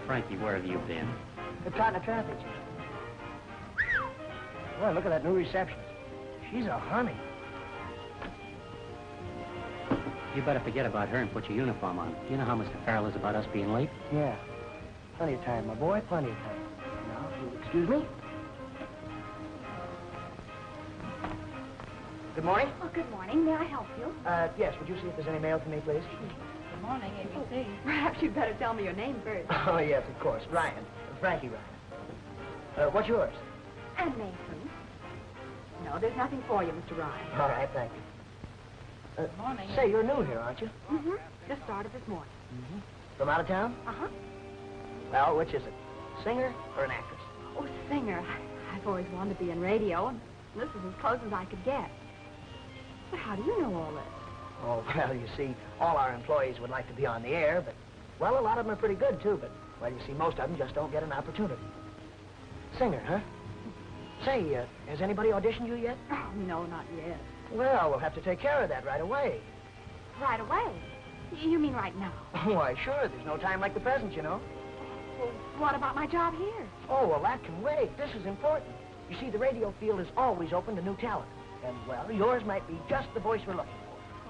Frankie, where have you been? They're caught in the traffic jam. Well, look at that new receptionist. She's a honey. You better forget about her and put your uniform on. You know how Mr. Farrell is about us being late? Yeah. Plenty of time, my boy. Plenty of time. Now, if you'll excuse me. Good morning. Oh, good morning. May I help you? Yes. Would you see if there's any mail for me, please? Good morning, ABC. Perhaps you'd better tell me your name first. Oh, yes, of course. Ryan. Frankie Ryan. What's yours? And Mason. No, there's nothing for you, Mr. Ryan. All right, thank you. Good morning. Say, you're new here, aren't you? Mm-hmm. Just started this morning. Mm-hmm. From out of town? Uh-huh. Well, which is it? Singer or an actress? Oh, singer. I've always wanted to be in radio, and this is as close as I could get. But how do you know all this? Oh, well, you see, all our employees would like to be on the air, but, well, a lot of them are pretty good, too, but, well, you see, most of them just don't get an opportunity. Singer, huh? Say, has anybody auditioned you yet? Oh, no, not yet. Well, we'll have to take care of that right away. Right away? You mean right now? Why, sure, there's no time like the present, you know. Well, what about my job here? Oh, well, that can wait. This is important. You see, the radio field is always open to new talent. And, well, yours might be just the voice we're looking for.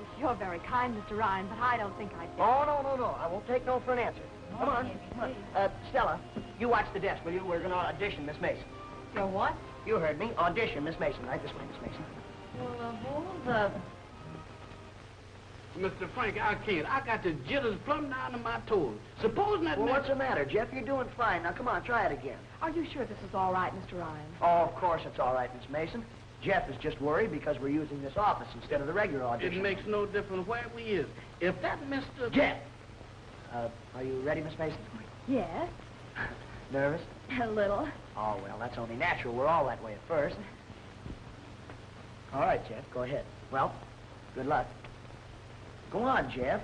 Oh, you're very kind, Mr. Ryan, but I don't think I'd... Oh, no. I won't take no for an answer. Come on. Stella, you watch the desk, will you? We're going to audition Miss Mason. You're what? You heard me. Audition Miss Mason. Right this way, Miss Mason. Well, hold up. Mr. Frankie, I can't. I got the jitters plumb down to my toes. Supposing that... Well, what's the matter, Jeff? You're doing fine. Now, come on, try it again. Are you sure this is all right, Mr. Ryan? Oh, of course it's all right, Miss Mason. Jeff is just worried because we're using this office instead of the regular audition. It makes no difference where we is. If that Mr... Jeff! Are you ready, Miss Mason? Yes. Nervous? A little. Oh, well, that's only natural. We're all that way at first. All right, Jeff, go ahead. Well, good luck. Go on, Jeff.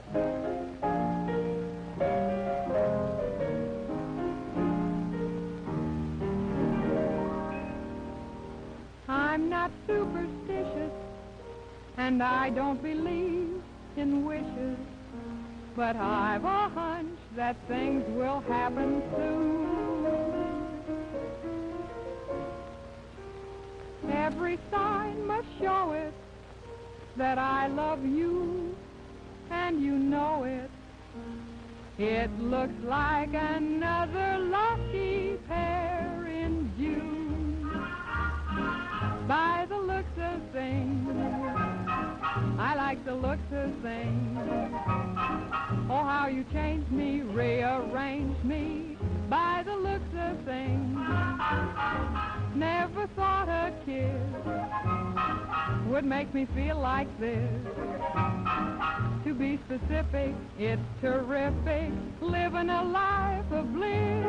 I'm not superstitious, and I don't believe in wishes, but I've a hunch that things will happen soon. Every sign must show it that I love you, and you know it. It looks like another lucky pair in June. By the looks of things, I like the looks of things. Oh, how you changed me, rearranged me. By the looks of things, never thought a kiss would make me feel like this. To be specific, it's terrific, living a life of bliss.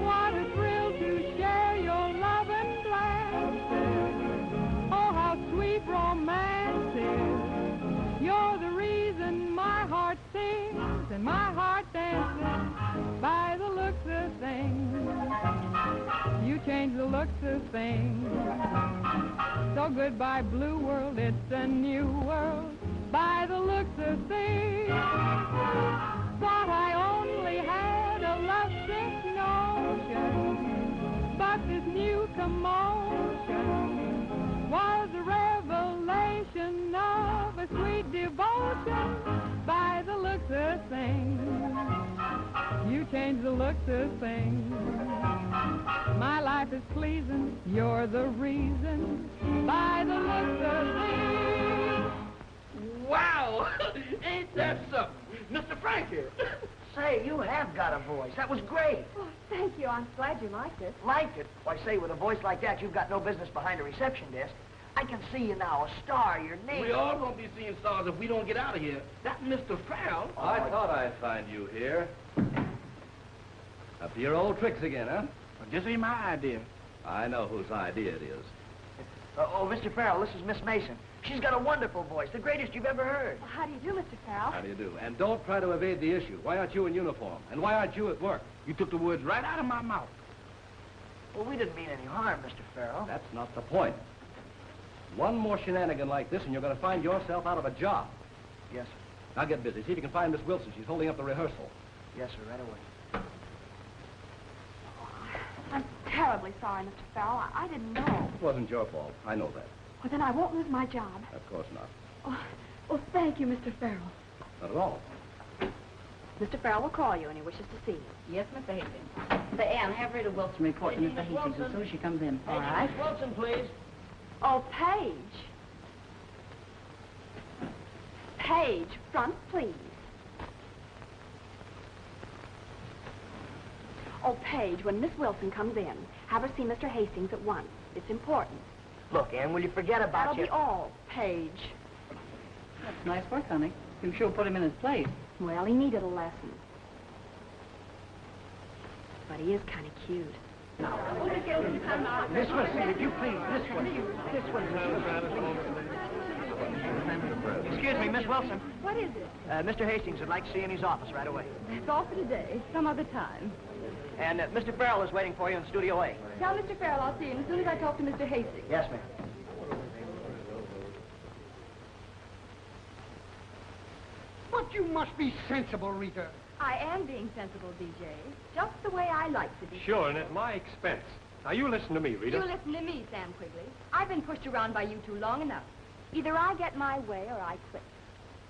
What a thrill to share your love and glances. Oh, how sweet romance is. You're the reason my heart sings and my heart dances. By the looks of things, you change the looks of things. So goodbye, blue world, it's a new world. By the looks of things, thought I only had a lovesick notion, but this new commotion was a revelation of a sweet devotion. By the looks of things, you change the looks of things. My life is pleasing, you're the reason. By the looks of things. Wow! Ain't that something? Mr. Frankie! Say, you have got a voice. That was great. Oh, thank you. I'm glad you liked it. Liked it? Why, say, with a voice like that, you've got no business behind a reception desk. I can see you now, a star, your name. We all gonna be seeing stars if we don't get out of here. That Mr. Farrell. I thought I'd find you here. Up to your old tricks again, huh? Well, this ain't my idea. I know whose idea it is. Mr. Farrell, this is Miss Mason. She's got a wonderful voice, the greatest you've ever heard. Well, how do you do, Mr. Farrell? How do you do? And don't try to evade the issue. Why aren't you in uniform? And why aren't you at work? You took the words right out of my mouth. Well, we didn't mean any harm, Mr. Farrell. That's not the point. One more shenanigan like this and you're going to find yourself out of a job. Yes, sir. Now get busy. See if you can find Miss Wilson. She's holding up the rehearsal. Yes, sir, right away. I'm terribly sorry, Mr. Farrell. I didn't know. It wasn't your fault. I know that. Well, then I won't lose my job. Of course not. Oh, well, thank you, Mr. Farrell. Not at all. Mr. Farrell will call you when he wishes to see you. Yes, Mr. Hastings. Say, Ann, have Rita Wilson report to Mr. Hastings as soon as she comes in. All right. Miss Wilson, please. Oh, Paige. Paige, front, please. Oh, Paige, when Miss Wilson comes in, have her see Mr. Hastings at once. It's important. Look, Ann, will you forget about That'll be all, Paige. That's nice work, honey. You sure put him in his place. Well, he needed a lesson. But he is kind of cute. This one, if you please. This one. This one. Excuse me, Miss Wilson. What is it? Mr. Hastings would like to see you in his office right away. That's all for today. Some other time. And Mr. Farrell is waiting for you in Studio A. Tell Mr. Farrell I'll see him as soon as I talk to Mr. Hastings. Yes, ma'am. But you must be sensible, Rita. I am being sensible, DJ. Just the way I like to be. Sure, and at my expense. Now, you listen to me, Rita. You listen to me, Sam Quigley. I've been pushed around by you two long enough. Either I get my way or I quit.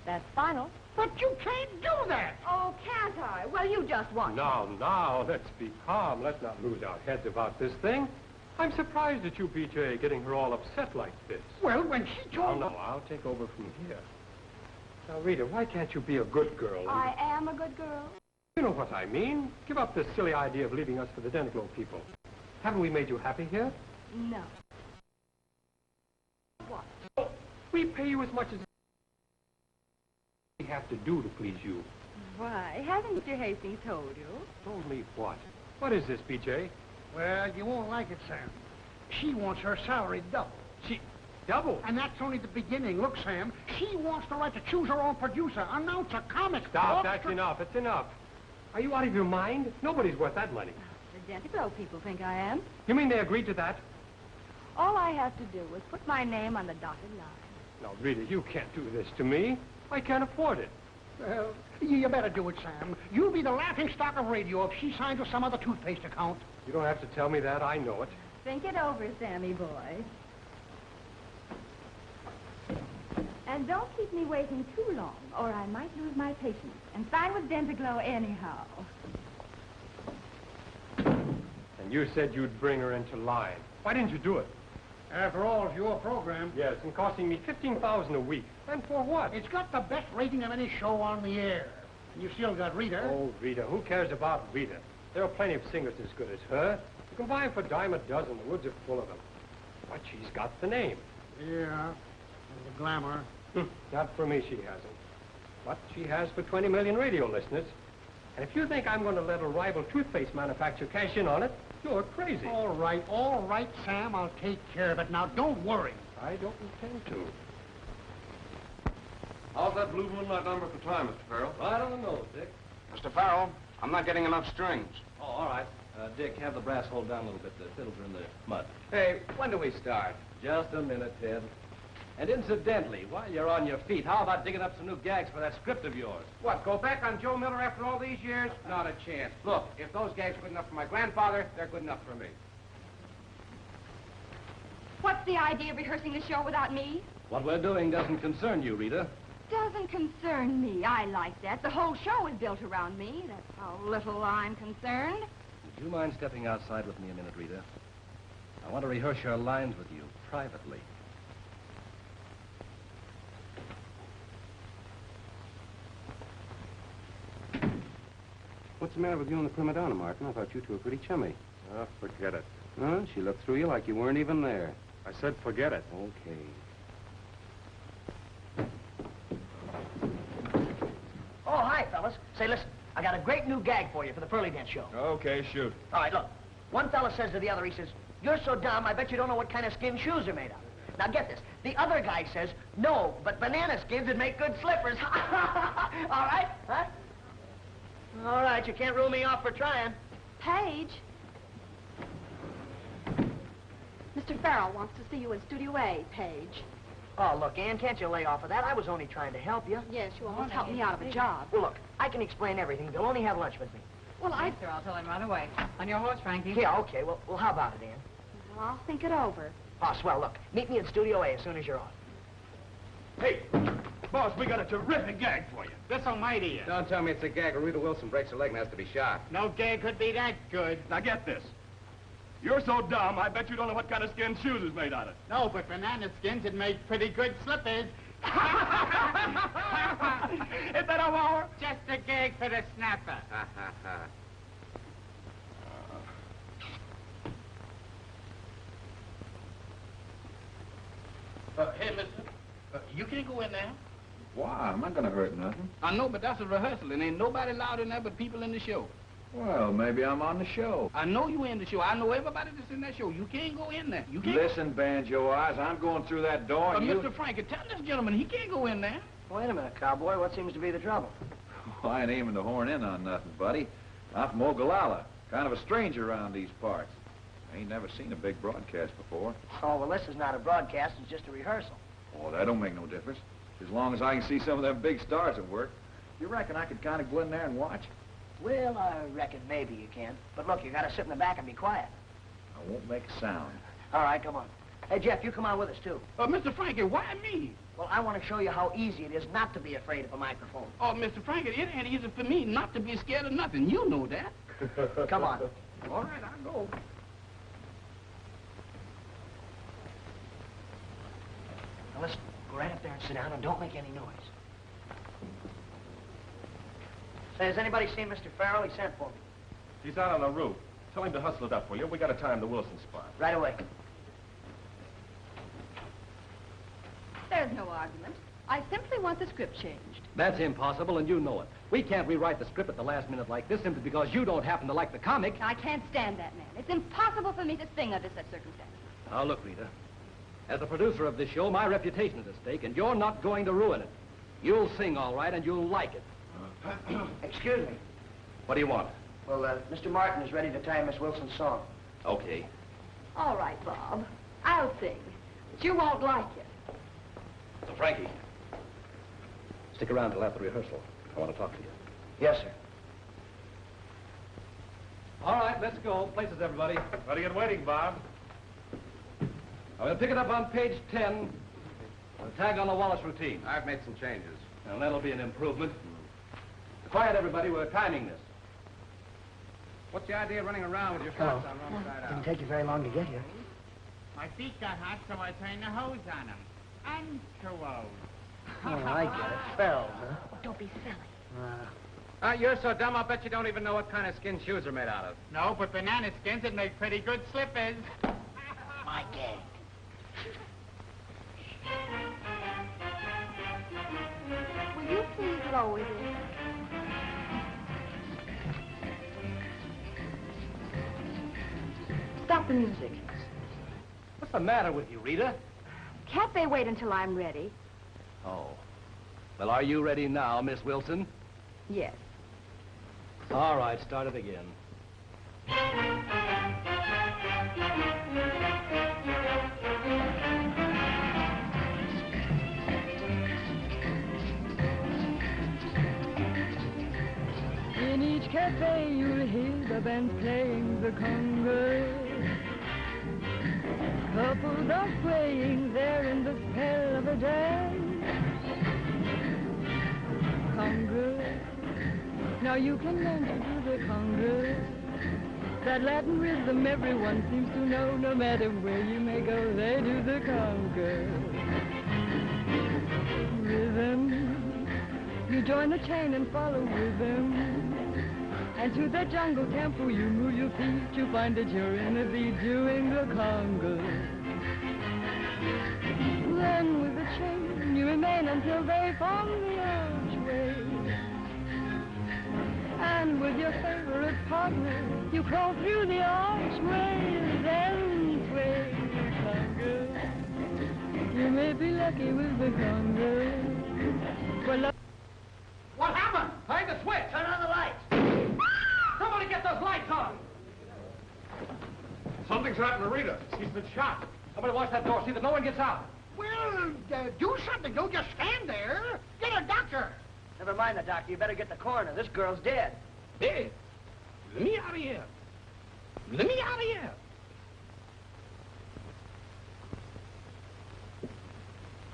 That's final. But you can't do that. Oh, can't I? Well, you just want to. Now, let's be calm. Let's not lose our heads about this thing. I'm surprised at you, BJ, getting her all upset like this. Well, when she told... No, I'll take over from here. Now, Rita, why can't you be a good girl? I am a good girl. You know what I mean. Give up this silly idea of leaving us for the Deniglow people. Haven't we made you happy here? No. What? We pay you as much as we have to do to please you. Why, hasn't Mr. Hastings told you? Told me what? What is this, BJ? Well, you won't like it, Sam. She wants her salary double. Double? And that's only the beginning. Look, Sam, she wants the right to choose her own producer, announce a comic. Stop, that's enough. It's enough. Are you out of your mind? Nobody's worth that money. The Deniglow people think I am. You mean they agreed to that? All I have to do is put my name on the dotted line. Now, Rita, you can't do this to me. I can't afford it. Well, you better do it, Sam. You'll be the laughing stock of radio if she signs with some other toothpaste account. You don't have to tell me that. I know it. Think it over, Sammy boy. And don't keep me waiting too long, or I might lose my patience and sign with Deniglow anyhow. And you said you'd bring her into line. Why didn't you do it? After all, it's your program. Yes, and costing me $15,000 a week. And for what? It's got the best rating of any show on the air. And you still got Rita. Oh, Rita. Who cares about Rita? There are plenty of singers as good as her. You can buy them for a dime a dozen. The woods are full of them. But she's got the name. Yeah, and the glamour. Not for me, she hasn't. But she has for 20 million radio listeners. And if you think I'm going to let a rival toothpaste manufacturer cash in on it, you're crazy. All right, Sam. I'll take care of it. Now, don't worry. I don't intend to. How's that blue moonlight number for time, Mr. Farrell? Right on the nose, Dick. Mr. Farrell, I'm not getting enough strings. Oh, all right. Dick, have the brass hold down a little bit. The fiddles are in the mud. Hey, when do we start? Just a minute, Ted. And incidentally, while you're on your feet, how about digging up some new gags for that script of yours? What, go back on Joe Miller after all these years? Not a chance. Look, if those gags are good enough for my grandfather, they're good enough for me. What's the idea of rehearsing the show without me? What we're doing doesn't concern you, Rita. Doesn't concern me. I like that. The whole show is built around me. That's how little I'm concerned. Would you mind stepping outside with me a minute, Rita? I want to rehearse your lines with you, privately. What's the matter with you and the prima donna, Martin? I thought you two were pretty chummy. Oh, forget it. Huh? She looked through you like you weren't even there. I said forget it. Okay. Oh, hi, fellas. Say, listen, I got a great new gag for you for the Pearly Dent show. Okay, shoot. All right, look. One fella says to the other, he says, "You're so dumb, I bet you don't know what kind of skin shoes are made of." Now, get this. The other guy says, "No, but banana skins would make good slippers." All right? Huh? All right, you can't rule me off for trying. Paige. Mr. Farrell wants to see you in Studio A, Paige. Oh, look, Ann, can't you lay off of that? I was only trying to help you. Yes, you almost helped me out of a job. Well, look, I can explain everything. They'll only have lunch with me. Well, Yes, sir, I'll tell him right away. On your horse, Frankie. Yeah, okay. Well, how about it, Ann? Well, I'll think it over. Oh, swell. Look, meet me in Studio A as soon as you're on. Hey, boss, we got a terrific gag for you. That's on my idea. Don't tell me it's a gag or Rita Wilson breaks her leg and has to be shot. No gag could be that good. Now get this. You're so dumb, I bet you don't know what kind of skin shoes is made out of. No, but banana skins would make pretty good slippers. Is that a war? Just a gag for the snapper. Ha, ha, ha. Hey, mister, you can't go in there. Why? I'm not gonna hurt nothing. I know, but that's a rehearsal, and ain't nobody allowed in there but people in the show. Well, maybe I'm on the show. I know you in the show. I know everybody that's in that show. You can't go in there. You can't. Listen, Banjo Eyes, I'm going through that door and you... Mr. Frankie, tell this gentleman he can't go in there. Wait a minute, cowboy. What seems to be the trouble? Well, I ain't aiming to horn in on nothing, buddy. I'm from Ogallala. Kind of a stranger around these parts. I ain't never seen a big broadcast before. Oh, well, this is not a broadcast. It's just a rehearsal. Oh, that don't make no difference. As long as I can see some of them big stars at work. You reckon I could kind of go in there and watch? Well, I reckon maybe you can. But look, you gotta sit in the back and be quiet. I won't make a sound. All right, come on. Hey, Jeff, you come on with us, too. Mr. Frankie, why me? Well, I want to show you how easy it is not to be afraid of a microphone. Oh, Mr. Frankie, it ain't easy for me not to be scared of nothing. You know that. Come on. All right, I'll go. Now, listen, go right up there and sit down and don't make any noise. Say, has anybody seen Mr. Farrell? He sent for me. He's out on the roof. Tell him to hustle it up, will you? We gotta time the Wilson spot. Right away. There's no argument. I simply want the script changed. That's impossible, and you know it. We can't rewrite the script at the last minute like this simply because you don't happen to like the comic. I can't stand that man. It's impossible for me to sing under such circumstances. Now, look, Rita. As the producer of this show, my reputation is at stake, and you're not going to ruin it. You'll sing all right, and you'll like it. Excuse me. What do you want? Well, Mr. Martin is ready to time Miss Wilson's song. Okay. All right, Bob. I'll sing. But you won't like it. So, Frankie, stick around till after rehearsal. I want to talk to you. Yes, sir. All right, let's go. Places, everybody. Ready and waiting, Bob. I'm going to pick it up on page 10. The tag on the Wallace routine. I've made some changes. And that'll be an improvement. Quiet, everybody. We're timing this. What's the idea of running around with your shorts on wrong side Didn't out? take you very long to get here. My feet got hot, so I turned the hose on them. I'm too old. Oh, I get it. Farrell, huh? Oh, don't be silly. You're so dumb, I'll bet you don't even know what kind of skin shoes are made out of. No, but banana skins would make pretty good slippers. My gag. Will you please lower this? Stop the music. What's the matter with you, Rita? Can't they wait until I'm ready? Oh. Well, are you ready now, Miss Wilson? Yes. All right, start it again. In each cafe you'll hear the band playing the conga. Couples are swaying there in the spell of a dance. Conga. Now you can learn to do the conga. That Latin rhythm everyone seems to know. No matter where you may go, they do the conga. Rhythm. You join the chain and follow rhythm. And to the jungle tempo you move your feet. You find that you're in the beat doing the conga. until they form the archway. And with your favorite partner, you crawl through the archways and sway. Conga, you may be lucky with the conga. Well, What happened? Find the switch. Turn on the lights. Somebody get those lights on. Something's happened to Rita. She's been shot. Somebody watch that door. See that no one gets out. Well, do something. Don't just stand there. Get a doctor. Never mind the doctor. You better get the coroner. This girl's dead. Hey, let me out of here. Let me out of here.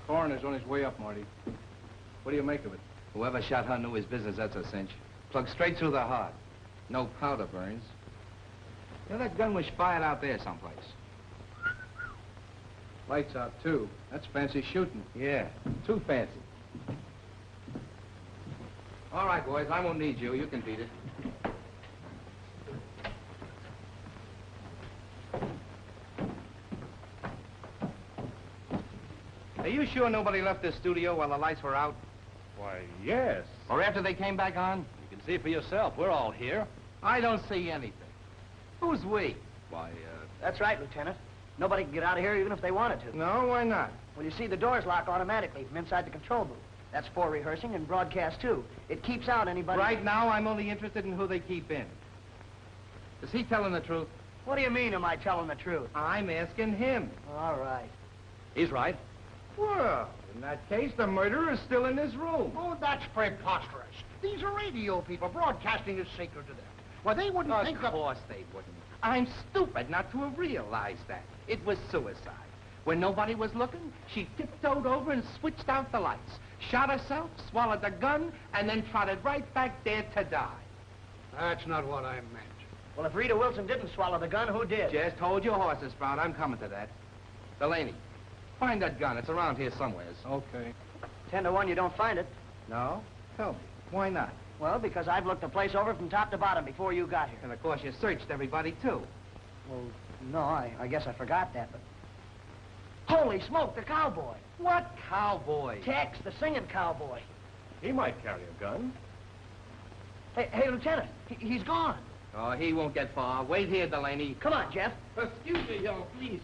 Coroner's on his way up, Marty. What do you make of it? Whoever shot her knew his business, that's a cinch. Plugged straight through the heart. No powder burns. You know, that gun was fired out there someplace. Lights out, too. That's fancy shooting. Yeah, too fancy. All right, boys, I won't need you. You can beat it. Are you sure nobody left this studio while the lights were out? Why, yes. Or after they came back on? You can see for yourself. We're all here. I don't see anything. Who's we? Why, That's right, Lieutenant. Nobody can get out of here even if they wanted to. No, why not? Well, you see, the doors lock automatically from inside the control booth. That's for rehearsing and broadcast, too. It keeps out anybody... Right now, I'm only interested in who they keep in. Is he telling the truth? What do you mean, am I telling the truth? I'm asking him. All right. he's right. Well, in that case, the murderer is still in this room. Oh, that's preposterous. These are radio people. Broadcasting is sacred to them. Well, they wouldn't think of... Of course they wouldn't. I'm stupid not to have realized that. It was suicide. When nobody was looking, she tiptoed over and switched out the lights, shot herself, swallowed the gun, and then trotted right back there to die. That's not what I meant. Well, if Rita Wilson didn't swallow the gun, who did? Just hold your horses, Sprout. I'm coming to that. Delaney, find that gun. It's around here somewhere. Okay. 10 to 1 you don't find it. No? Tell me. Why not? Well, because I've looked the place over from top to bottom before you got here. And of course you searched everybody, too. Well, no, I guess I forgot that, but... Holy smoke, the cowboy. What cowboy? Tex, the singing cowboy. He might carry a gun. Hey, Lieutenant, he's gone. Oh, he won't get far. Wait here, Delaney. Come on, Jeff. Excuse me, y'all, please.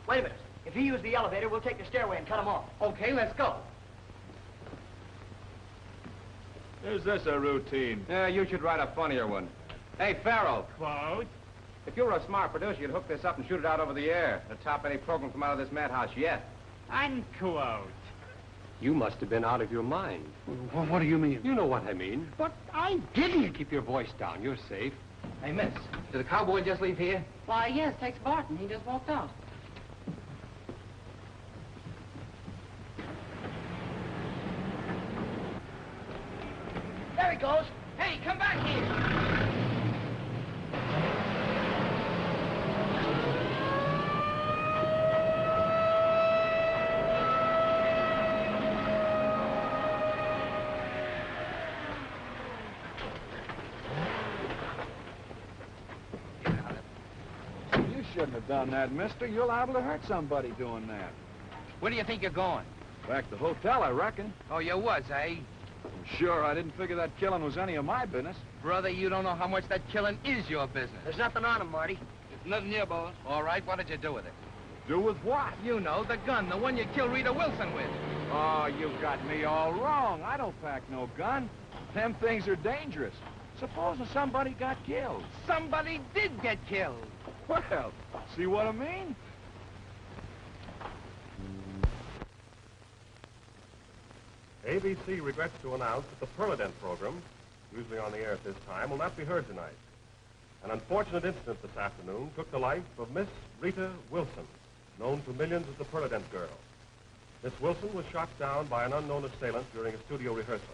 Wait a minute. If he used the elevator, we'll take the stairway and cut him off. Okay, let's go. Is this a routine? Yeah, you should write a funnier one. Hey, Farrell. Quote? If you were a smart producer, you'd hook this up and shoot it out over the air. To top any program from out of this madhouse yet. Unquote. You must have been out of your mind. What do you mean? You know what I mean. But I didn't. Keep your voice down. You're safe. Hey, miss, did the cowboy just leave here? Why, yes, Tex Barton. He just walked out. There he goes. Hey, come back here! You shouldn't have done that, mister. You're liable to hurt somebody doing that. Where do you think you're going? Back to the hotel, I reckon. Oh, you was, eh? Sure, I didn't figure that killing was any of my business. Brother, you don't know how much that killing is your business. There's nothing on him, Marty. There's nothing here, boss. All right, what did you do with it? Do with what? You know, the gun, the one you killed Rita Wilson with. Oh, you got me all wrong. I don't pack no gun. Them things are dangerous. Supposing somebody got killed. Somebody did get killed. Well, see what I mean? ABC regrets to announce that the Permanent program, usually on the air at this time, will not be heard tonight. An unfortunate incident this afternoon took the life of Miss Rita Wilson, known to millions as the Permanent Girl. Miss Wilson was shot down by an unknown assailant during a studio rehearsal.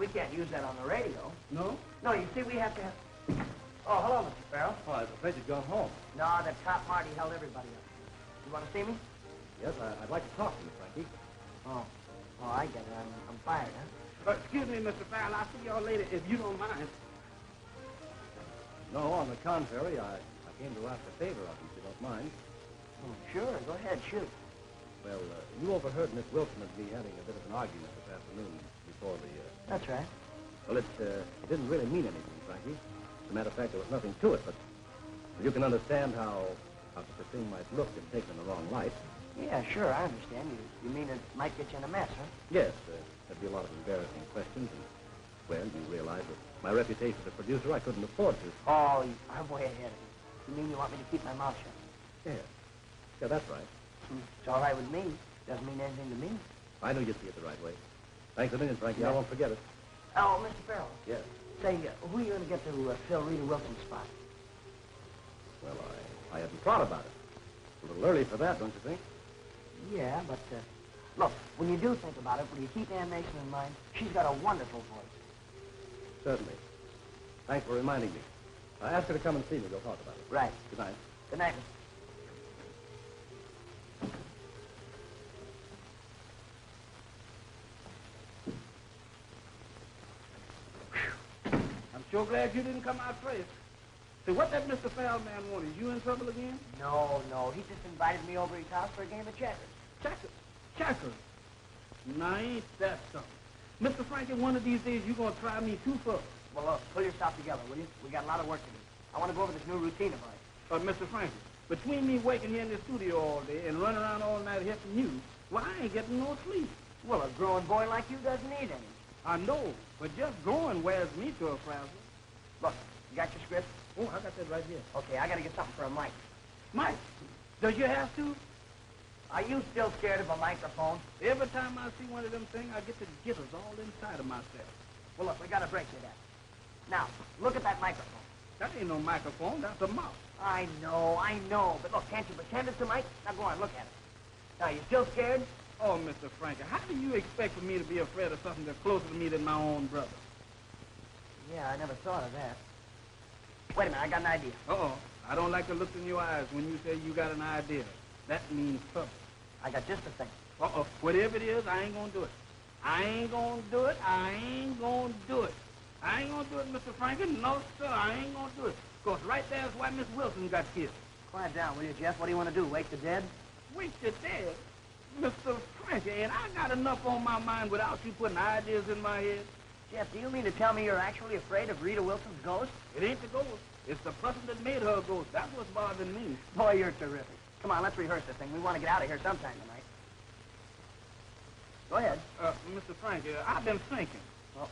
we can't use that on the radio. No? No, you see, we have to have... Oh, hello, Mr. Farrell. Oh, I was afraid you'd gone home. No, the top Marty held everybody up. You want to see me? Yes, I'd like to talk to you, Frankie. Oh, I get it. I'm fired, huh? Excuse me, Mr. Farrell. I'll see y'all later if you don't mind. No, on the contrary, I came to ask a favor of you, if you don't mind. Oh, sure. Go ahead, shoot. Well, you overheard Miss Wilson and me having a bit of an argument this afternoon before the... That's right. Well, it didn't really mean anything, Frankie. As a matter of fact, there was nothing to it, but you can understand how such a thing might look if taken in the wrong light. Yeah, sure, I understand. You mean it might get you in a mess, huh? Yes, there'd be a lot of embarrassing questions, and, well, you realize that my reputation as a producer, I couldn't afford to. Oh, I'm way ahead of you. You mean you want me to keep my mouth shut? Yeah, that's right. It's all right with me. Doesn't mean anything to me. I knew you'd see it the right way. Thanks a million, Frankie. I won't forget it. Oh, Mr. Farrell. Yes. Say, who are you going to get to fill Rita Wilson's spot? Well, I hadn't thought about it. It's a little early for that, don't you think? Yeah, but, look, when you do think about it, will you keep Ann Mason in mind? She's got a wonderful voice. Certainly. Thanks for reminding me. I asked her to come and see me. We'll talk about it. Right. Good night. Good night, Mr. I'm sure glad you didn't come out first. See, what that Mr. Farrell man wanted? You in trouble again? No. He just invited me over to his house for a game of checkers. Checkers? Now, ain't that something? Mr. Frankie, one of these days you're going to try me too far. Well, look, pull yourself together, will you? We got a lot of work to do. I want to go over this new routine of ours. Mr. Frankie, between me working here in the studio all day and running around all night helping you, well, I ain't getting no sleep. Well, a growing boy like you doesn't need any. I know, but just growing wears me to a frazzle. Look, you got your script? Oh, I got that right here. Okay, I got to get something for a mic. Mike, does you have to? Are you still scared of a microphone? Every time I see one of them things, I get the jitters all inside of myself. Well, look, we got to break you that. Now, look at that microphone. That ain't no microphone, that's a mouse. I know, but look, can't you pretend it's a mic? Now, go on, look at it. Now, you still scared? Oh, Mr. Frankie, how do you expect for me to be afraid of something that's closer to me than my own brother? Yeah, I never thought of that. Wait a minute, I got an idea. Uh-oh. I don't like the look in your eyes when you say you got an idea. That means trouble. I got just the thing. Uh-oh. Whatever it is, I ain't gonna do it. I ain't gonna do it. I ain't gonna do it. I ain't gonna do it, Mr. Frankie. No, sir, I ain't gonna do it. Because right there's why Miss Wilson got killed. Quiet down, will you, Jeff? What do you want to do, wake the dead? Wake the dead? Mr. Frankie, and I got enough on my mind without you putting ideas in my head. Jeff, do you mean to tell me you're actually afraid of Rita Wilson's ghost? It ain't the ghost. It's the person that made her a ghost. That's what's bothering me. Boy, you're terrific. Come on, let's rehearse this thing. We want to get out of here sometime tonight. Go ahead. Mr. Frankie, I've been thinking. Uh-oh.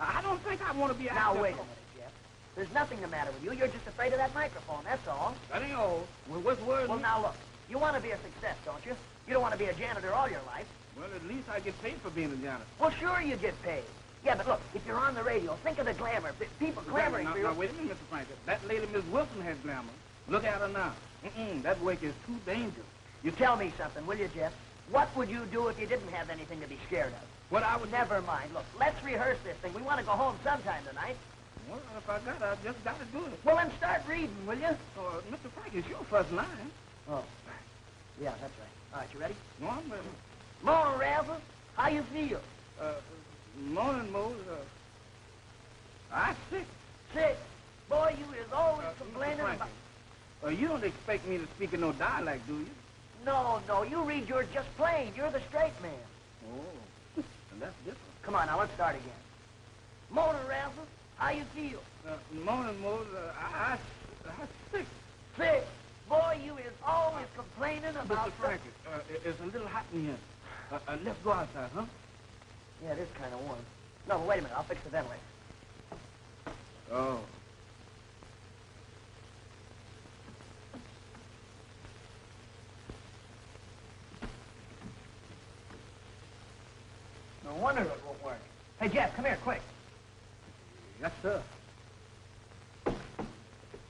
I don't think I want to be Now, wait a minute, Jeff. There's nothing the matter with you. You're just afraid of that microphone, that's all. That ain't all. Well, what's worrying Well, me? now, look. You want to be a success, don't you? You don't want to be a janitor all your life. Well, at least I get paid for being a janitor. Well, sure you get paid. Yeah, but look, if you're on the radio, think of the glamour. People clamoring for you. Now, wait a minute, Mr. Frankie. That lady, Miss Wilson, has glamour. Look at her now. That work is too dangerous. You tell me something, will you, Jeff? What would you do if you didn't have anything to be scared of? What I would... Never mind. Look, let's rehearse this thing. We want to go home sometime tonight. Well, if I got it, I just got to do it. Well, then start reading, will you? Mr. Frankie, it's your first line. Oh. Yeah, that's right. All right, you ready? No, I'm ready. Morning, Razzle. How you feel? Morning, Mose. I'm sick. Sick? Boy, you is always complaining Mr. about... you don't expect me to speak in no dialect, do you? No, you read yours just plain. You're the straight man. Oh, and that's different. Come on, now, let's start again. Morning, Razzle. How you feel? Morning, Mose. I'm sick. Sick? Boy, you is always complaining about... Mr. Frankie, it's a little hot in here. Let's go outside, huh? Yeah, it is kind of warm. No, but wait a minute. I'll fix the ventilator. Oh. No wonder it won't work. Hey, Jeff, come here, quick. Yes, sir.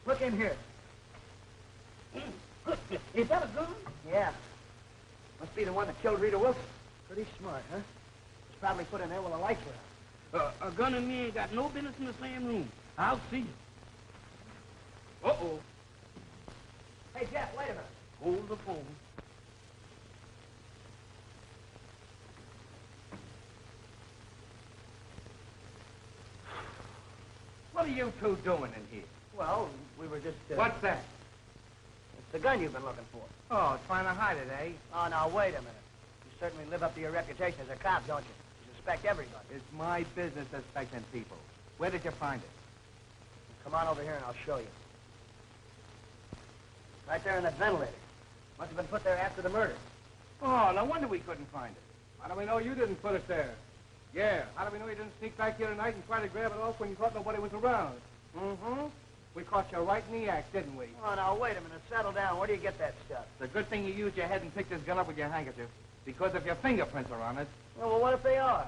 Look in here. Is that a gun? Yeah. Must be the one that killed Rita Wilson. Pretty smart, huh? It's probably put in there while the lights were out. A gun and me ain't got no business in the same room. I'll see you. Uh-oh. Hey, Jeff, wait a minute. Hold the phone. What are you two doing in here? Well, we were just, What's that? It's the gun you've been looking for. Oh, trying to hide it, eh? Oh, now, wait a minute. You certainly live up to your reputation as a cop, don't you? You suspect everybody. It's my business suspecting people. Where did you find it? Come on over here and I'll show you. Right there in that ventilator. Must have been put there after the murder. Oh, no wonder we couldn't find it. How do we know you didn't put it there? Yeah, how do we know you didn't sneak back here tonight and try to grab it off when you thought nobody was around? Mm-hmm. We caught you right in the act, didn't we? Oh, now, wait a minute. Settle down. Where do you get that stuff? It's a good thing you used your head and picked this gun up with your handkerchief. Because if your fingerprints are on it... Well, what if they are?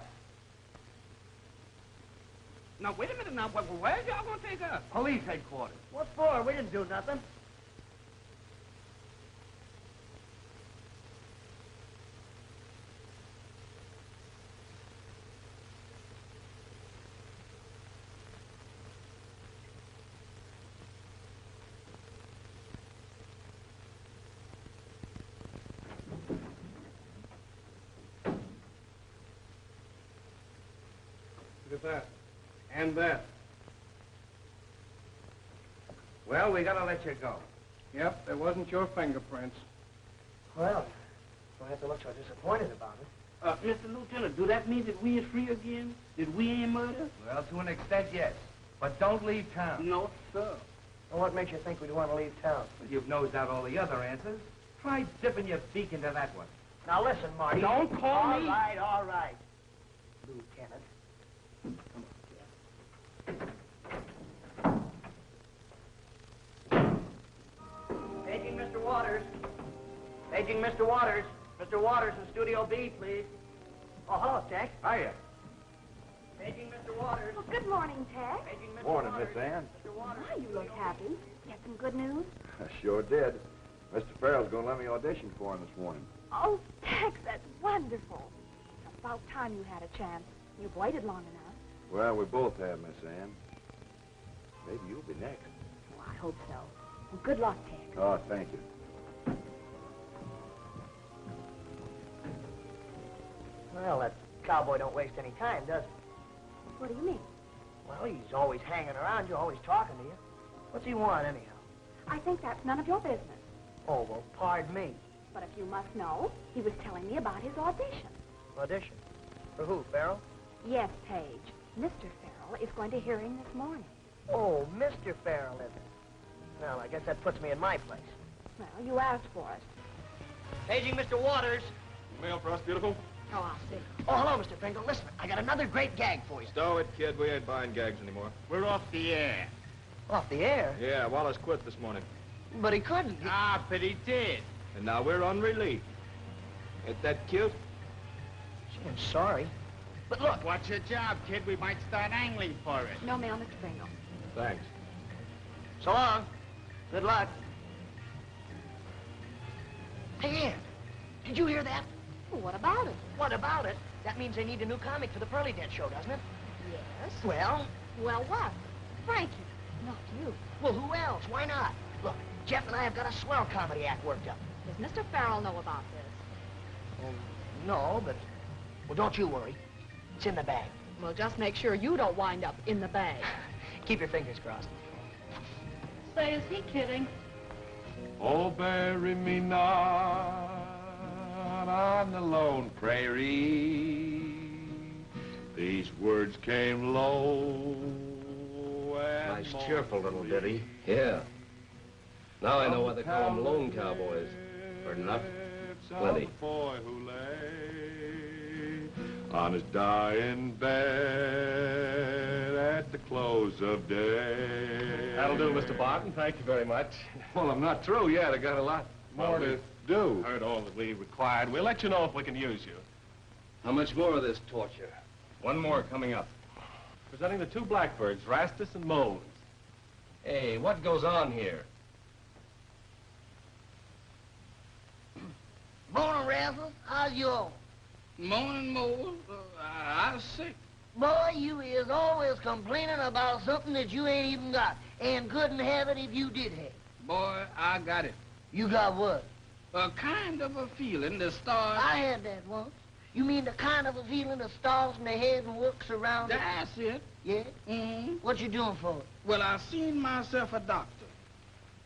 Now, wait a minute now. Where's y'all gonna take us? Police headquarters. What for? We didn't do nothing. Look at that. And that. Well, we gotta let you go. Yep, there wasn't your fingerprints. Well, don't have to look so disappointed about it. Mr. Lieutenant, do that mean that we is free again? That we ain't murder? Well, to an extent, yes. But don't leave town. No, sir. Well, what makes you think we'd want to leave town? Well, you've nosed out all the other answers. Try dipping your beak into that one. Now, listen, Marty. Don't call me. All right. Lieutenant. Paging Mr. Waters. Paging Mr. Waters. Mr. Waters in Studio B, please. Oh, hello, Tex. Hiya. Paging Mr. Waters. Well, good morning, Tex. Paging Mr. Morning, Waters. Miss Ann. Mr. Waters. Why, you look happy. Get some good news? I sure did. Mr. Farrell's going to let me audition for him this morning. Oh, Tex, that's wonderful. It's about time you had a chance. You've waited long enough. Well, we both have, Miss Ann. Maybe you'll be next. Oh, I hope so. Well, good luck, Tex. Oh, thank you. Well, that cowboy don't waste any time, does he? What do you mean? Well, he's always hanging around you, always talking to you. What's he want, anyhow? I think that's none of your business. Oh, well, pardon me. But if you must know, he was telling me about his audition. Audition? For who, Farrell? Yes, Paige. Mr. Farrell is going to hear him this morning. Oh, Mr. Farrell, is it? Well, I guess that puts me in my place. Well, you asked for it. Paging Mr. Waters. Mail for us, beautiful? Oh, I'll see. Oh, hello, Mr. Pringle. Listen, I got another great gag for you. Stow it, kid. We ain't buying gags anymore. We're off the air. Off the air? Yeah, Wallace quit this morning. But he couldn't. Ah, but he did. And now we're on relief. Ain't that cute? Gee, I'm sorry. But look. What's your job, kid? We might start angling for it. No mail, Mr. Pringle. Thanks. So long. Good luck. Hey, Ann, did you hear that? Well, what about it? What about it? That means they need a new comic for the Pearly Dent show, doesn't it? Yes. Well? Well, what? Frankie. Not you. Well, who else? Why not? Look, Jeff and I have got a swell comedy act worked up. Does Mr. Farrell know about this? No, but... Well, don't you worry. It's in the bag. Well, just make sure you don't wind up in the bag. Keep your fingers crossed. Say, is he kidding? Oh, bury me not on the lone prairie. These words came low and Nice, cheerful little ditty. Yeah. Now I know why they call them lone cowboys. Or not. Plenty. Boy who lay on his dying bed at the close of day. That'll do, Mr. Barton. Thank you very much. Well, I'm not through yet. I got a lot more to do. Heard all that we required. We'll let you know if we can use you. How much more of this torture? One more coming up. Presenting the two blackbirds, Rastus and Moles. Hey, what goes on here? Morning, Razzle. How's you all? Morning, Mole. I was sick. Boy, you is always complaining about something that you ain't even got, and couldn't have it if you did have it. Boy, I got it. You got what? A kind of a feeling the stars... I had that once. You mean the kind of a feeling the stars in the head works around it? That's it. Yeah? Mm-hmm. What you doing for it? Well, I seen myself a doctor,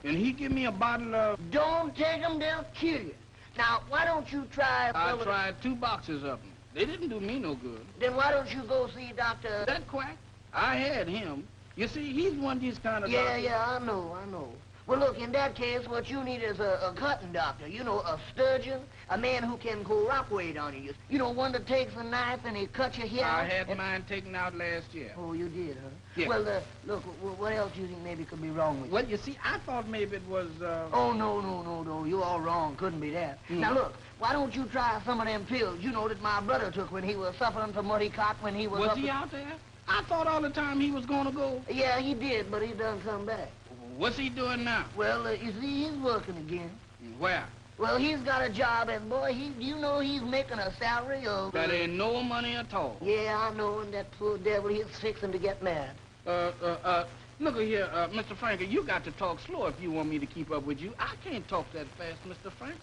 and he give me a bottle of... Don't take 'em, they'll kill you. Now, why don't you try... I tried 2 boxes of them. They didn't do me no good. Then why don't you go see Dr... That quack? I had him. You see, he's one of these kind of doctors. Yeah, I know. Well, look, in that case, what you need is a cutting doctor. You know, a sturgeon, a man who can go rock weight on you. You know, one that takes a knife and he cuts your hair. I had mine taken out last year. Oh, you did, huh? Yeah. Well, look, what else do you think maybe could be wrong with you? Well, you see, I thought maybe it was, Oh, no. You're all wrong. Couldn't be that. Now, look, why don't you try some of them pills, you know, that my brother took when he was suffering from what he caught when he was Was up he out there? I thought all the time he was gonna go. Yeah, he did, but he done come back. What's he doing now? Well, you see, he's working again. Where? Well, he's got a job, and boy, you know he's making a salary of... That ain't no money at all. Yeah, I know, and that poor devil, he's fixing to get mad. Look here, Mr. Frankie, you got to talk slow if you want me to keep up with you. I can't talk that fast, Mr. Frankie.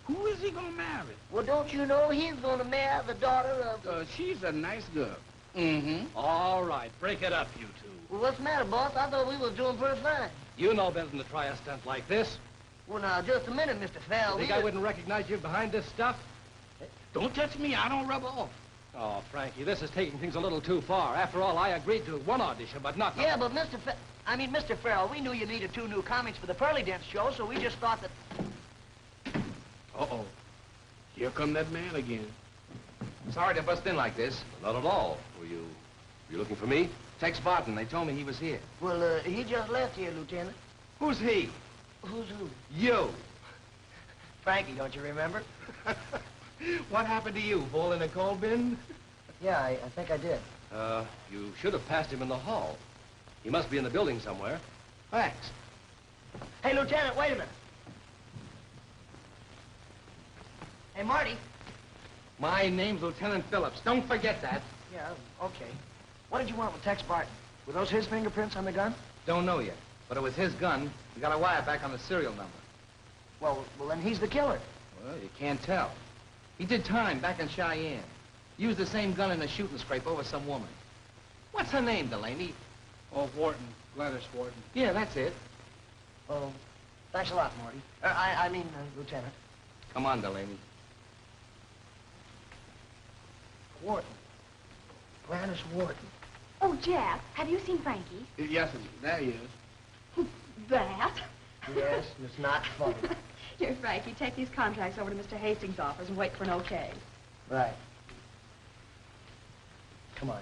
Who is he gonna marry? Well, don't you know he's gonna marry the daughter of... She's a nice girl. Mm-hmm. All right, break it up, you two. Well, what's the matter, boss? I thought we was doing pretty fine. You know better than to try a stunt like this. Well, now, just a minute, Mr. Fell. You think I wouldn't recognize you behind this stuff? Don't touch me. I don't rub off. Oh, Frankie, this is taking things a little too far. After all, I agreed to one audition, but not... Yeah, but Mr. Farrell, we knew you needed 2 new comics for the Pearly Dance show, so we just thought that... Uh-oh. Here come that man again. Sorry to bust in like this. Not at all. Were you looking for me? Tex Barton, they told me he was here. Well, he just left here, Lieutenant. Who's he? Who's who? You. Frankie, don't you remember? What happened to you? Fall in a coal bin? Yeah, I think I did. You should have passed him in the hall. He must be in the building somewhere. Thanks. Hey, Lieutenant, wait a minute. Hey, Marty. My name's Lieutenant Phillips. Don't forget that. Yeah, okay. What did you want with Tex Barton? Were those his fingerprints on the gun? Don't know yet, but it was his gun. We got a wire back on the serial number. Well, then he's the killer. Well, you can't tell. He did time back in Cheyenne. Used the same gun in a shooting scrape over some woman. What's her name, Delaney? Oh, Wharton. Gladys Wharton. Yeah, that's it. Oh, thanks a lot, Marty. Lieutenant. Come on, Delaney. Wharton. Gladys Wharton. Oh, Jeff, have you seen Frankie? Yes, there he is. That? Yes, it's not funny. Here, Frankie, take these contracts over to Mr. Hastings' office and wait for an okay. Right. Come on,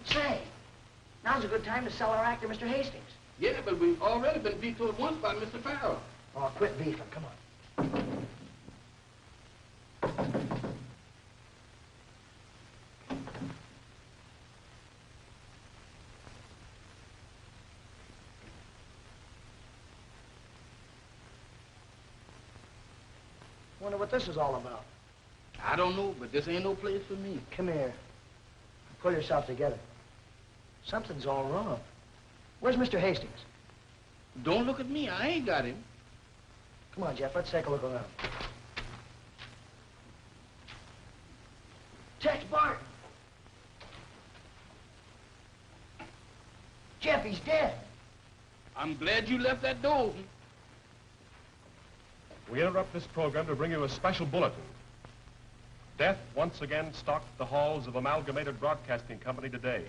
Jeff. Say, now's a good time to sell our act to Mr. Hastings. Yeah, but we've already been vetoed once by Mr. Farrell. Oh, quit beefing. Come on. Wonder what this is all about. I don't know, but this ain't no place for me. Come here. Pull yourself together. Something's all wrong. Where's Mr. Hastings? Don't look at me. I ain't got him. Come on, Jeff. Let's take a look around. Tex Barton. Jeff, he's dead. I'm glad you left that door open. We interrupt this program to bring you a special bulletin. Death once again stalked the halls of Amalgamated Broadcasting Company today,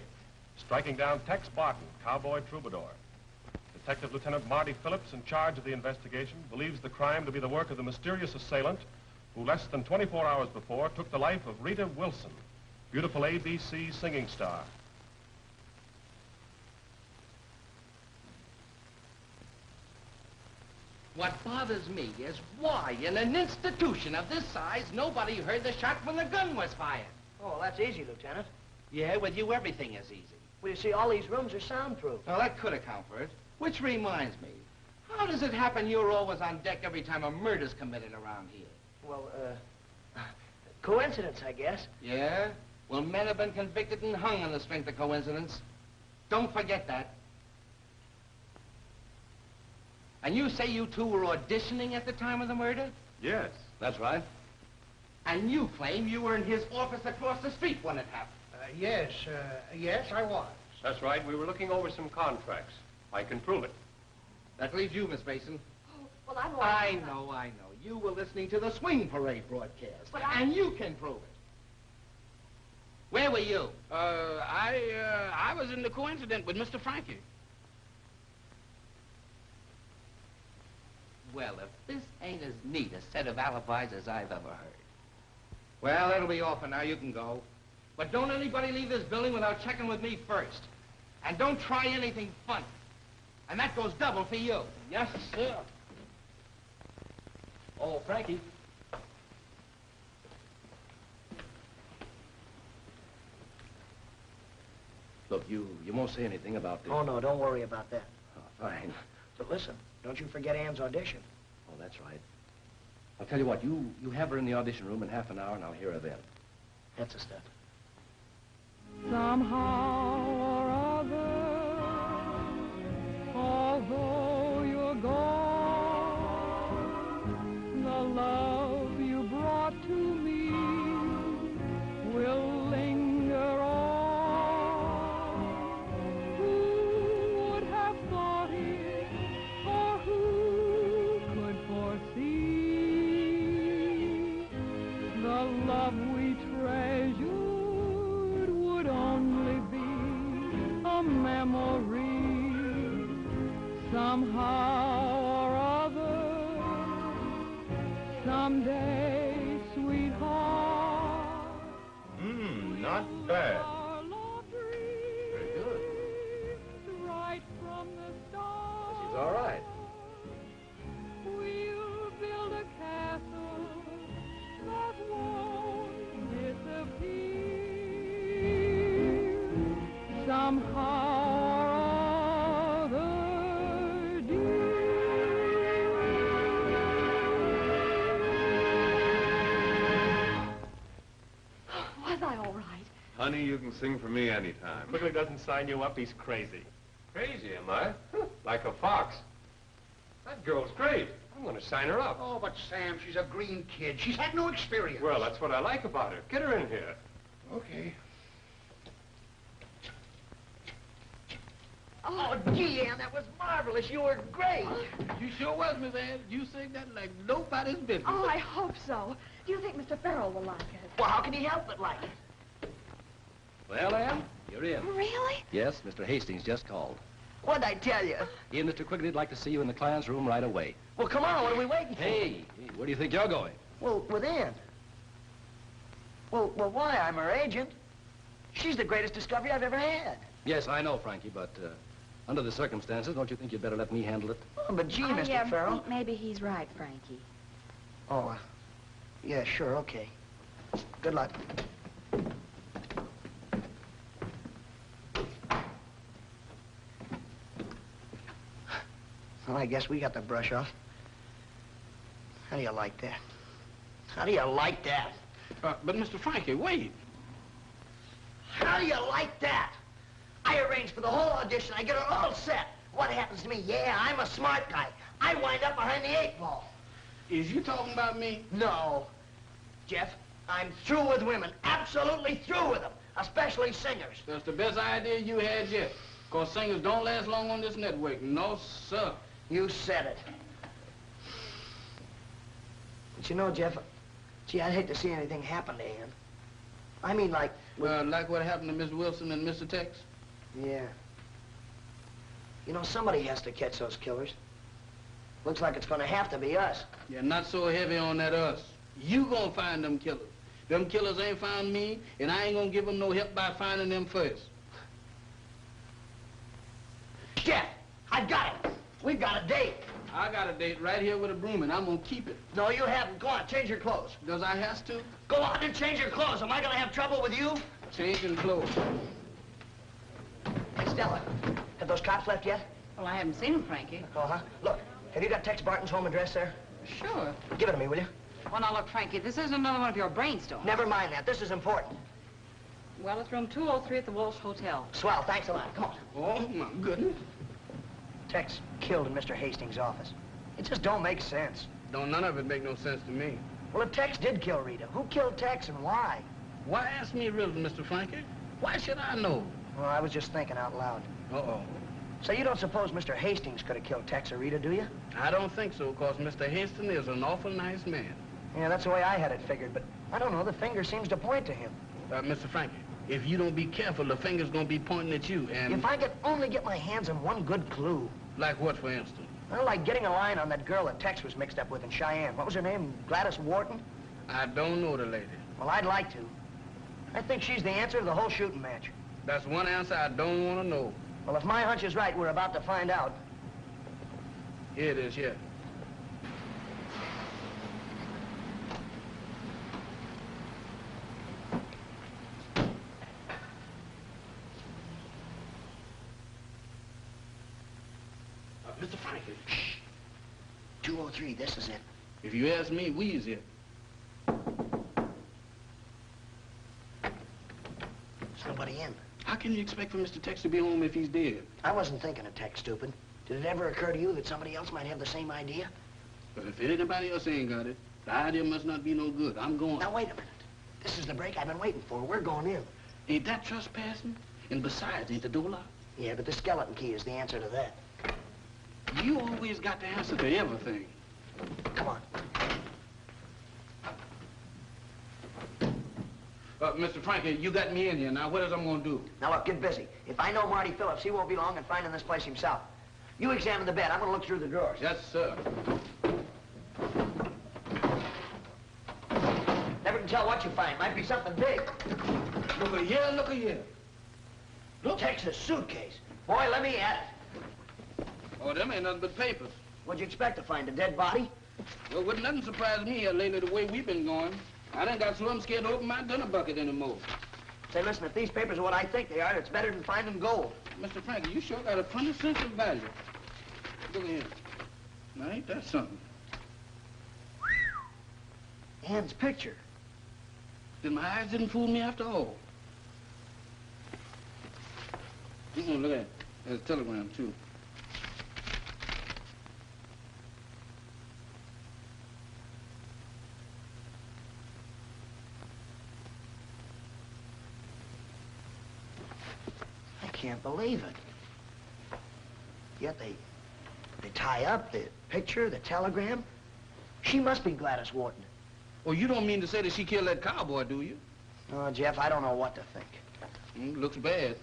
striking down Tex Barton, cowboy troubadour. Detective Lieutenant Marty Phillips, in charge of the investigation, believes the crime to be the work of the mysterious assailant who less than 24 hours before took the life of Rita Wilson, beautiful ABC singing star. What bothers me is why, in an institution of this size, nobody heard the shot when the gun was fired. Oh, well, that's easy, Lieutenant. Yeah, with you, everything is easy. Well, you see, all these rooms are soundproof. Well, that could account for it. Which reminds me, How does it happen you're always on deck every time a murder's committed around here? Well, coincidence, I guess. Yeah? Well, men have been convicted and hung on the strength of coincidence. Don't forget that. And you say you two were auditioning at the time of the murder? Yes, that's right. And you claim you were in his office across the street when it happened? Yes, I was. That's right. We were looking over some contracts. I can prove it. That leaves you, Miss Mason. Well, I'm all I know. You were listening to the swing parade broadcast. But and you can prove it. Where were you? I was in the coincidence with Mr. Frankie. Well, if this ain't as neat a set of alibis as I've ever heard. Well, that'll be all for now. You can go. But don't anybody leave this building without checking with me first. And don't try anything funny. And that goes double for you. Yes, sir. Oh, Frankie. Look, you won't say anything about the... Oh, no, don't worry about that. Oh, fine. But listen, don't you forget Ann's audition. Oh, that's right. I'll tell you what, you have her in the audition room in half an hour, and I'll hear her then. That's the stuff. Somehow or other, although you're gone, the love you brought to me will linger on. Who would have thought it, or who could foresee the love we treasure would only be a memory. Somehow or other, someday, sweetheart. Not bad. Very good. Right from the start. She's all right. We'll build a castle that won't disappear. Somehow or other, dear. Was I all right? Honey, you can sing for me anytime. Quigley doesn't sign you up, he's crazy. Crazy, am I? Like a fox. That girl's great. I'm going to sign her up. Oh, but Sam, she's a green kid. She's had no experience. Well, that's what I like about her. Get her in here. Okay. Oh, gee, Ann, that was marvelous. You were great. You sure was, Miss Ann. You sang that like nobody's business. Oh, I hope so. Do you think Mr. Farrell will like it? Well, how can he help but like it? Well, Ann, you're in. Really? Yes, Mr. Hastings just called. What'd I tell you? He and Mr. Quigley'd like to see you in the client's room right away. Well, come on, what are we waiting for? Hey, where do you think you're going? Well, with Ann. Well, why? I'm her agent. She's the greatest discovery I've ever had. Yes, I know, Frankie, but under the circumstances, don't you think you'd better let me handle it? Oh, but gee, Mr. Farrell. I think maybe he's right, Frankie. Oh, yeah, sure, okay. Good luck. Well, I guess we got the brush off. How do you like that? How do you like that? But Mr. Frankie, wait. How do you like that? I arranged for the whole audition. I get it all set. What happens to me? Yeah, I'm a smart guy. I wind up behind the 8 ball. Is you talking about me? No. Jeff, I'm through with women. Absolutely through with them. Especially singers. That's the best idea you had yet. Because singers don't last long on this network. No, sir. You said it. But you know, Jeff, gee, I'd hate to see anything happen to Ann. I mean, like... like what happened to Miss Wilson and Mr. Tex? Yeah. You know, somebody has to catch those killers. Looks like it's gonna have to be us. Yeah, not so heavy on that us. You gonna find them killers. Them killers ain't found me, and I ain't gonna give them no help by finding them first. Jeff, I've got it. We've got a date. I got a date right here with a broom, and I'm gonna keep it. No, you haven't. Go on, change your clothes. Does I have to? Go on and change your clothes. Am I gonna have trouble with you? Changing clothes. Hey, Stella, have those cops left yet? Well, I haven't seen him, Frankie. Uh-huh. Look, Have you got Tex Barton's home address there? Sure. Give it to me, will you? Well, now, look, Frankie, this isn't another one of your brainstorms. Never mind that. This is important. Well, it's room 203 at the Walsh Hotel. Swell. Thanks a lot. Come on. Oh, my goodness. Tex killed in Mr. Hastings' office. It just don't make sense. Don't none of it make no sense to me. Well, if Tex did kill Rita, who killed Tex and why? Why ask me riddles, Mr. Frankie? Why should I know? Well, I was just thinking out loud. Uh-oh. So you don't suppose Mr. Hastings could have killed Tex or Rita, do you? I don't think so, because Mr. Hastings is an awful nice man. Yeah, that's the way I had it figured, but I don't know, the finger seems to point to him. Mr. Frankie, if you don't be careful, the finger's gonna be pointing at you, and... If I could only get my hands on one good clue. Like what, for instance? Well, like getting a line on that girl that Tex was mixed up with in Cheyenne. What was her name? Gladys Wharton? I don't know the lady. Well, I'd like to. I think she's the answer to the whole shooting match. That's one answer I don't want to know. Well, if my hunch is right, we're about to find out. Here it is, here. Mr. Frankie. Shh. 203, this is it. If you ask me, we is it. There's nobody in. How can you expect for Mr. Tex to be home if he's dead? I wasn't thinking of Tex, stupid. Did it ever occur to you that somebody else might have the same idea? But if anybody else ain't got it, the idea must not be no good. I'm going. Now, wait a minute. This is the break I've been waiting for. We're going in. Ain't that trespassing? And besides, ain't the door locked? Yeah, but the skeleton key is the answer to that. You always got the answer to everything. Come on. Mr. Frankie, you got me in here. Now, what is I'm going to do? Now, look, get busy. If I know Marty Phillips, he won't be long in finding this place himself. You examine the bed. I'm going to look through the drawers. Yes, sir. Never can tell what you find. Might be something big. Look at here, look at here. Look. Texas suitcase. Boy, let me at it. Oh, them ain't nothing but papers. What'd you expect to find, a dead body? Well, wouldn't nothing surprise me here lately the way we've been going. I done got so I'm scared to open my dinner bucket anymore. Say, listen, if these papers are what I think they are, it's better than finding gold. Mr. Frankie, you sure got a funny sense of value. Look at here. Now, ain't that something? Ann's picture. Then my eyes didn't fool me after all. Look at that. There's a telegram, too. I can't believe it. Yet they tie up the picture, the telegram. She must be Gladys Wharton. Well, you don't mean to say that she killed that cowboy, do you? Oh, Jeff, I don't know what to think. Looks bad.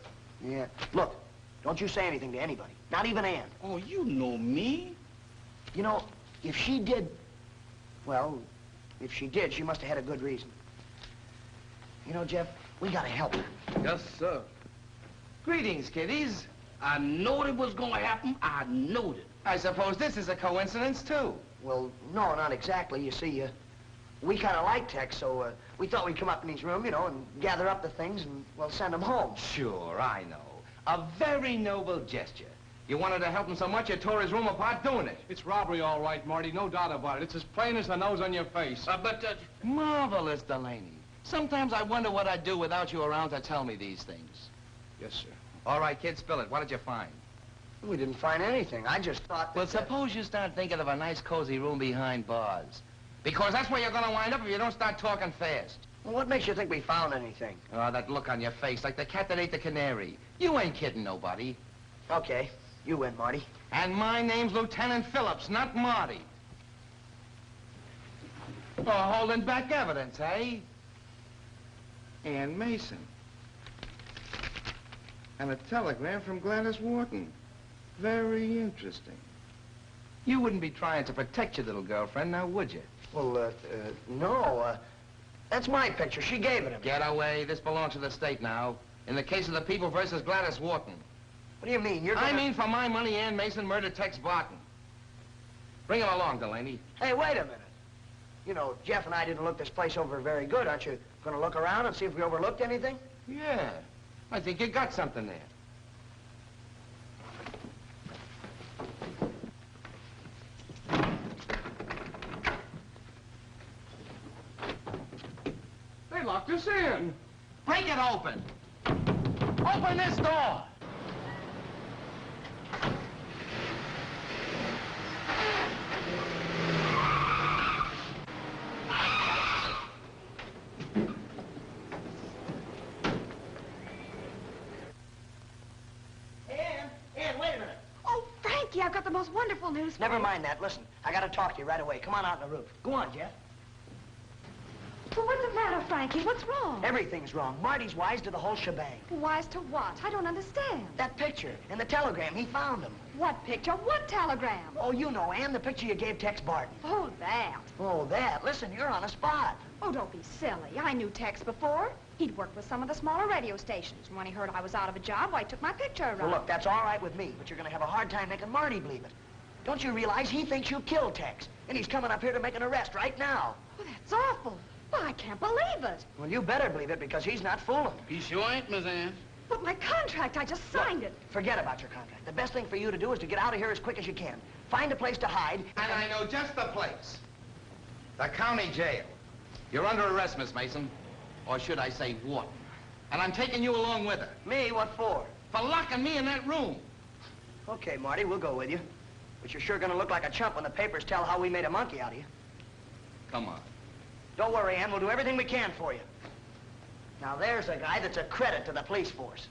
Yeah. Look, don't you say anything to anybody. Not even Ann. Oh, you know me. You know, if she did... Well, if she did, she must have had a good reason. You know, Jeff, we gotta help her. Yes, sir. Greetings, kiddies. I knowed it was gonna happen. I knowed it. I suppose this is a coincidence, too. Well, no, not exactly. You see, we kind of like Tex, so we thought we'd come up in his room, you know, and gather up the things and, well, send him home. Sure, I know. A very noble gesture. You wanted to help him so much you tore his room apart doing it. It's robbery, all right, Marty. No doubt about it. It's as plain as the nose on your face. Marvelous, Delaney. Sometimes I wonder what I'd do without you around to tell me these things. Yes, sir. All right, kid, spill it. What did you find? We didn't find anything. I just thought that... Well, suppose you start thinking of a nice, cozy room behind bars. Because that's where you're going to wind up if you don't start talking fast. Well, what makes you think we found anything? Oh, that look on your face, like the cat that ate the canary. You ain't kidding nobody. Okay, you win, Marty. And my name's Lieutenant Phillips, not Marty. Oh, holding back evidence, eh? Ann Mason. And a telegram from Gladys Wharton. Very interesting. You wouldn't be trying to protect your little girlfriend, now would you? Well, no, that's my picture. She gave it to me. Get away. This belongs to the state now. In the case of the people versus Gladys Wharton. What do you mean? You're gonna... I mean, for my money, Ann Mason murdered Tex Barton. Bring him along, Delaney. Hey, wait a minute. You know, Jeff and I didn't look this place over very good. Aren't you gonna look around and see if we overlooked anything? Yeah. I think you got something there. it open. Open this door. Ann, wait a minute. Oh, Frankie, I've got the most wonderful news for Never you. mind that. Listen, I got to talk to you right away. Come on out on the roof. Go on, Jeff. Well, what's the matter, Frankie? What's wrong? Everything's wrong. Marty's wise to the whole shebang. Wise to what? I don't understand. That picture and the telegram, he found them. What picture? What telegram? Oh, you know, Ann, the picture you gave Tex Barton. Oh, that. Oh, that. Listen, you're on a spot. Oh, don't be silly. I knew Tex before. He'd worked with some of the smaller radio stations. And when he heard I was out of a job, why, he took my picture around. Well, look, that's all right with me, but you're going to have a hard time making Marty believe it. Don't you realize he thinks you killed Tex? And he's coming up here to make an arrest right now. Oh, that's awful. Well, I can't believe it. Well, you better believe it, because he's not fooling. He sure ain't, Miss Ann. But my contract, I just signed it. Forget about your contract. The best thing for you to do is to get out of here as quick as you can. Find a place to hide. And I know just the place. The county jail. You're under arrest, Miss Mason. Or should I say, warden. And I'm taking you along with her. Me? What for? For locking me in that room. Okay, Marty, we'll go with you. But you're sure gonna look like a chump when the papers tell how we made a monkey out of you. Come on. Don't worry, Ann. We'll do everything we can for you. Now, there's a guy that's a credit to the police force.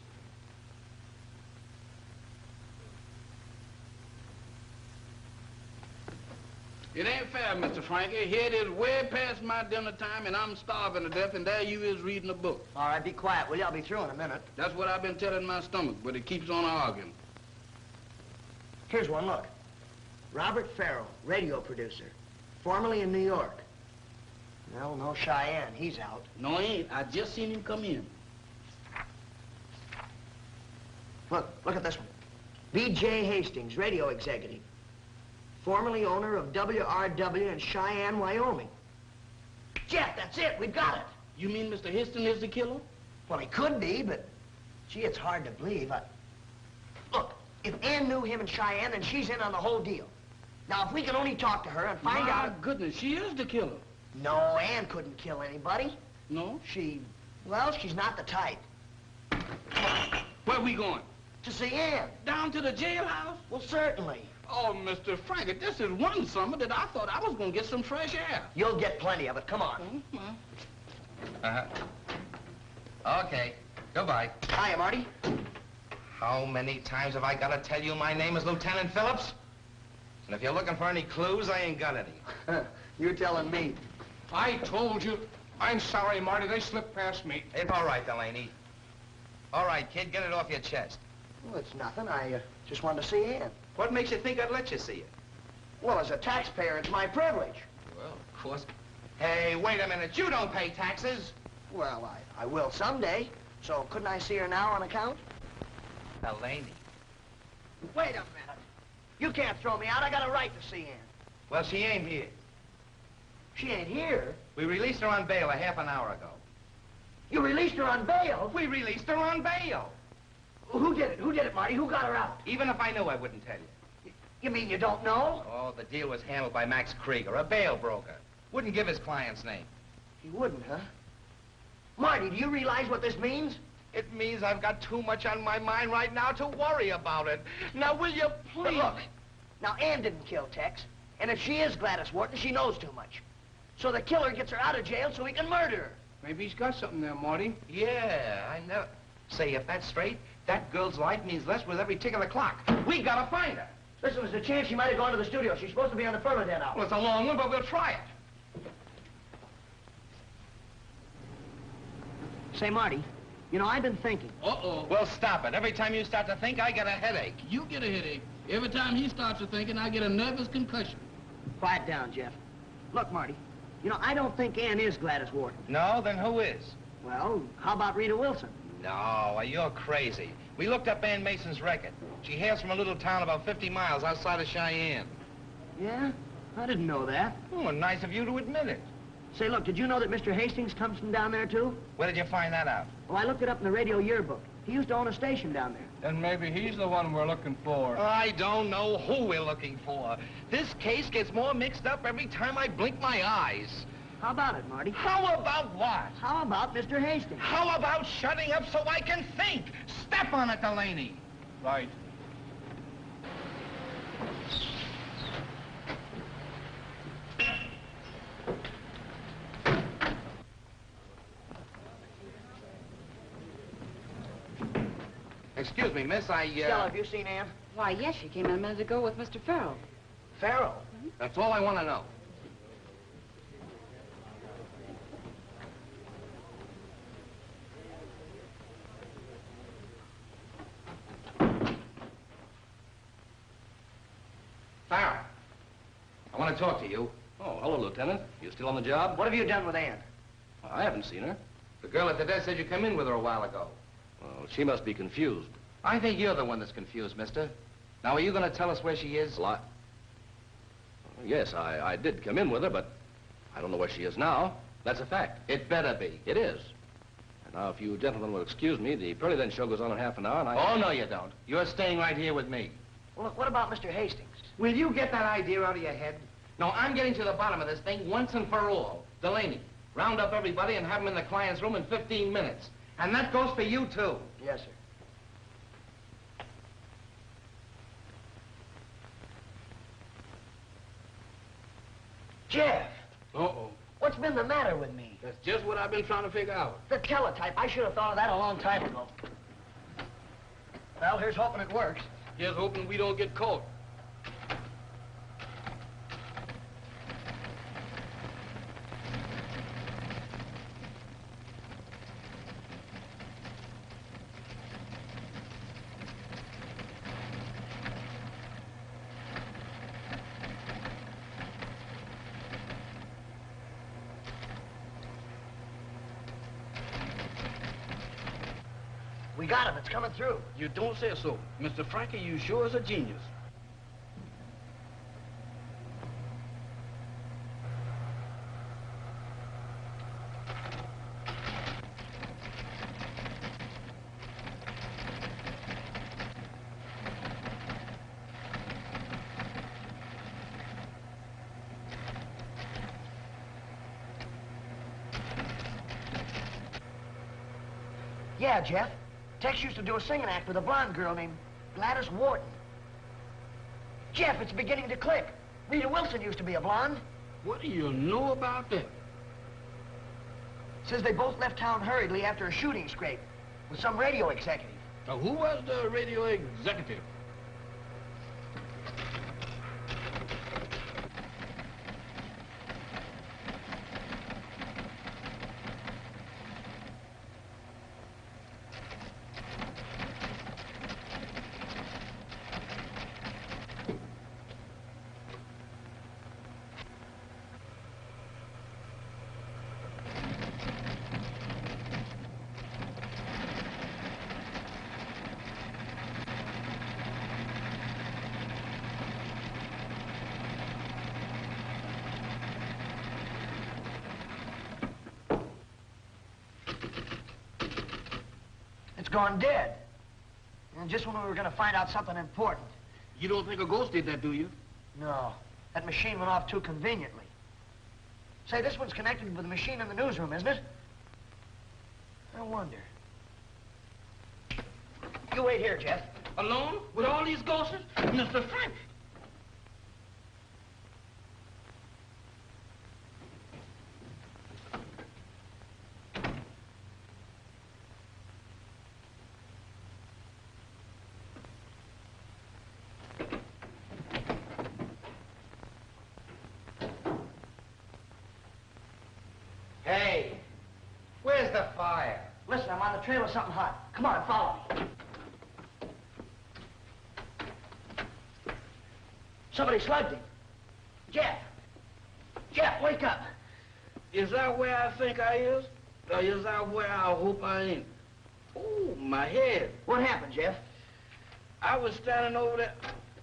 It ain't fair, Mr. Frankie. Here it is way past my dinner time, and I'm starving to death, and there you is reading a book. All right, be quiet, will you? I'll be through in a minute. That's what I've been telling my stomach, but it keeps on arguing. Here's one, look. Robert Farrell, radio producer, formerly in New York. Well, no Cheyenne. He's out. No, he ain't. I just seen him come in. Look at this one. B.J. Hastings, radio executive. Formerly owner of WRW in Cheyenne, Wyoming. Jeff, that's it. We've got it. You mean Mr. Hastings is the killer? Well, he could be, but, gee, it's hard to believe. Look, if Ann knew him in Cheyenne, then she's in on the whole deal. Now, if we can only talk to her and find out... My goodness, she is the killer. No, Ann couldn't kill anybody. No? Well, she's not the type. Where we going? To see Ann. Down to the jailhouse? Well, certainly. Oh, Mr. Frankie, this is one summer that I thought I was going to get some fresh air. You'll get plenty of it. Come on. Okay. Goodbye. Hiya, Marty. How many times have I got to tell you my name is Lieutenant Phillips? And if you're looking for any clues, I ain't got any. You're telling me. I told you. I'm sorry, Marty. They slipped past me. It's all right, Delaney. All right, kid, get it off your chest. Well, it's nothing. I just wanted to see Ann. What makes you think I'd let you see it? Well, as a taxpayer, it's my privilege. Well, of course. Hey, wait a minute. You don't pay taxes. Well, I will someday. So couldn't I see her now on account? Delaney. Wait a minute. You can't throw me out. I got a right to see Ann. Well, she ain't here. She ain't here? We released her on bail a half an hour ago. You released her on bail? We released her on bail. Who did it? Who did it, Marty? Who got her out? Even if I knew, I wouldn't tell you. You mean you don't know? Oh, the deal was handled by Max Krieger, a bail broker. Wouldn't give his client's name. He wouldn't, huh? Marty, do you realize what this means? It means I've got too much on my mind right now to worry about it. Now, will you please... But look, now, Ann didn't kill Tex, and if she is Gladys Wharton, she knows too much. So the killer gets her out of jail so he can murder her. Maybe he's got something there, Marty. Yeah, I know. Say, if that's straight, that girl's life means less with every tick of the clock. We gotta find her. Listen, there's a chance she might have gone to the studio. She's supposed to be on the Bretherton hour. Well, it's a long one, but we'll try it. Say, Marty, you know, I've been thinking. Uh-oh. Well, stop it. Every time you start to think, I get a headache. You get a headache. Every time he starts to thinking, I get a nervous concussion. Quiet down, Jeff. Look, Marty, you know, I don't think Ann is Gladys Wharton. No? Then who is? Well, how about Rita Wilson? No, you're crazy. We looked up Ann Mason's record. She hails from a little town about 50 miles outside of Cheyenne. Yeah? I didn't know that. Oh, nice of you to admit it. Say, look, did you know that Mr. Hastings comes from down there, too? Where did you find that out? Well, I looked it up in the radio yearbook. He used to own a station down there. Then maybe he's the one we're looking for. I don't know who we're looking for. This case gets more mixed up every time I blink my eyes. How about it, Marty? How about what? How about Mr. Hastings? How about shutting up so I can think? Step on it, Delaney. Right. Excuse me, miss, Stella, have you seen Ann? Why, yes, she came in a minute ago with Mr. Farrell. Farrell? That's all I want to know. Farrell, I want to talk to you. Oh, hello, Lieutenant. You still on the job? What have you done with Ann? Well, I haven't seen her. The girl at the desk said you came in with her a while ago. Well, she must be confused. I think you're the one that's confused, mister. Now, are you going to tell us where she is? Well, yes, I did come in with her, but I don't know where she is now. That's a fact. It better be. It is. And now, if you gentlemen will excuse me, the Pearly Then show goes on in half an hour, and Oh, no, you don't. You're staying right here with me. Well, look, what about Mr. Hastings? Will you get that idea out of your head? No, I'm getting to the bottom of this thing once and for all. Delaney, round up everybody and have them in the client's room in 15 minutes. And that goes for you, too. Yes, sir. Jeff! Uh-oh. What's been the matter with me? That's just what I've been trying to figure out. The teletype. I should have thought of that a long time ago. Well, here's hoping it works. Just hoping we don't get caught. We got him. It's coming through. You don't say so. Mr. Frankie, you sure is a genius. Yeah, Jeff. Tex used to do a singing act with a blonde girl named Gladys Wharton. Jeff, it's beginning to click. Rita Wilson used to be a blonde. What do you know about that? Says they both left town hurriedly after a shooting scrape with some radio executive. Now, who was the radio executive? It's gone dead. And just when we were going to find out something important. You don't think a ghost did that, do you? No. That machine went off too conveniently. Say, this one's connected with the machine in the newsroom, isn't it? I wonder. You wait here, Jeff. Alone? With all these ghosts? Mr. Frank! Hey, where's the fire? Listen, I'm on the trail of something hot. Come on, follow me. Somebody slugged him. Jeff! Jeff, wake up! Is that where I think I is? Or is that where I hope I ain't? Oh, my head. What happened, Jeff? I was standing over there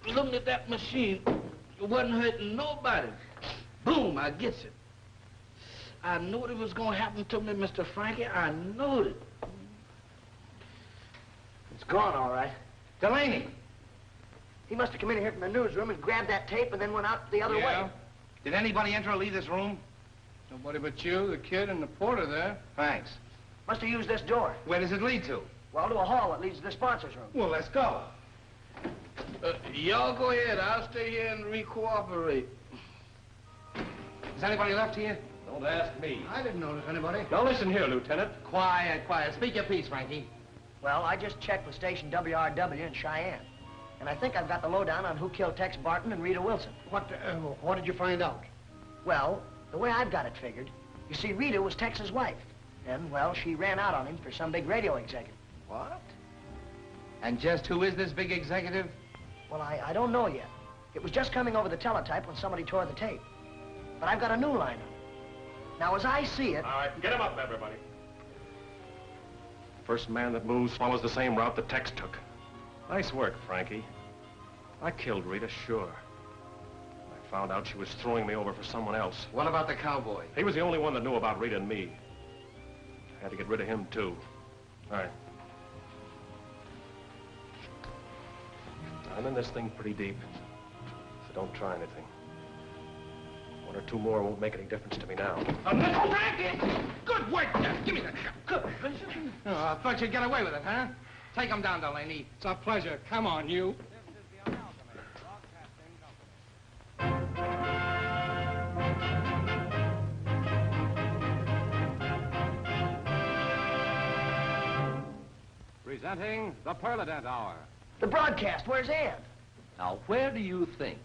looking at that machine. It wasn't hurting nobody. Boom, I gets it. I knew it was gonna happen to me, Mr. Frankie. I knew it. It's gone, all right. Delaney! He must have come in here from the newsroom and grabbed that tape and then went out the other way. Did anybody enter or leave this room? Nobody but you, the kid, and the porter there. Thanks. Must have used this door. Where does it lead to? Well, to a hall that leads to the sponsors' room. Well, let's go. Y'all go ahead. I'll stay here and re-cooperate. Is anybody left here? Don't ask me. I didn't notice anybody. Now listen here, Lieutenant. Quiet, quiet. Speak your piece, Frankie. Well, I just checked with station WRW in Cheyenne. And I think I've got the lowdown on who killed Tex Barton and Rita Wilson. What did you find out? Well, the way I've got it figured, you see, Rita was Tex's wife. And, well, she ran out on him for some big radio executive. What? And just who is this big executive? Well, I don't know yet. It was just coming over the teletype when somebody tore the tape. But I've got a new line on it. Now, as I see it... All right, get him up, everybody. First man that moves follows the same route that Tex took. Nice work, Frankie. I killed Rita, sure. I found out she was throwing me over for someone else. What about the cowboy? He was the only one that knew about Rita and me. I had to get rid of him, too. All right. I'm in this thing pretty deep, so don't try anything. One or two more won't make any difference to me now. Frankie! Good work, Jeff. Give me that gun. Good. Oh, I thought you'd get away with it, huh? Take him down, Delaney. It's a pleasure. Come on, you. Presenting the Perledent Hour. The broadcast, where's Ann? Now, where do you think?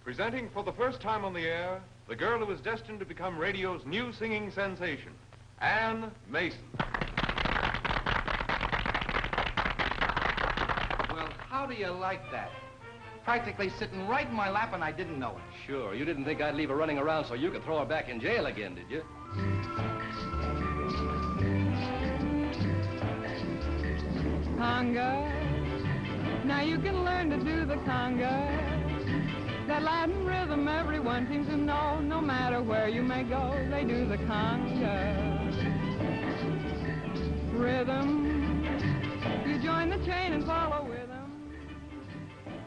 Presenting for the first time on the air, the girl who is destined to become radio's new singing sensation, Ann Mason. Well, how do you like that? Practically sitting right in my lap and I didn't know it. Sure, you didn't think I'd leave her running around so you could throw her back in jail again, did you? Conga. Now you can learn to do the conga. That Latin rhythm everyone seems to know. No matter where you may go, they do the conga. Rhythm. You join the chain and follow with them.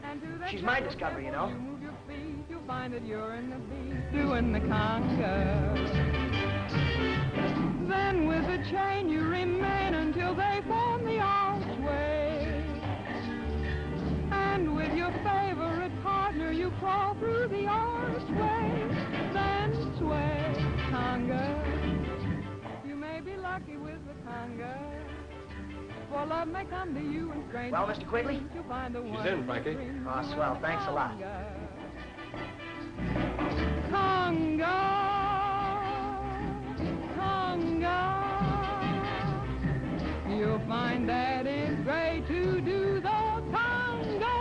And to that She's my discovery, you know. You move your feet, you'll find that you're in the beat doing the conga. Then with the chain you remain until they form the archway. And with your favorite partner you crawl through the archway. Then sway, conga. You may be lucky with the conga. For love may come to you in strange. Well, Mr. Quigley? You'll find the She's in, Frankie. Oh, swell. Thanks a lot. Conga. You'll find that it's great to do the conga.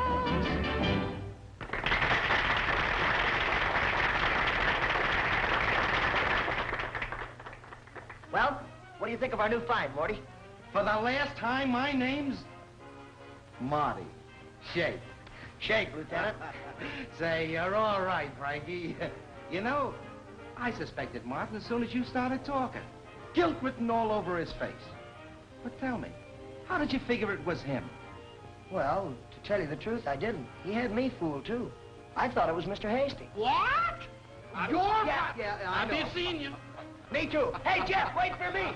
Well, what do you think of our new find, Morty? For the last time, my name's Marty. Shake. Shake, Lieutenant. Say, you're all right, Frankie. You know, I suspected Martin as soon as you started talking. Guilt written all over his face. But tell me, how did you figure it was him? Well, to tell you the truth, I didn't. He had me fooled, too. I thought it was Mr. Hastings. What? You're Yeah, I I've know. been seeing you. Me, too. Hey, Jeff, wait for me.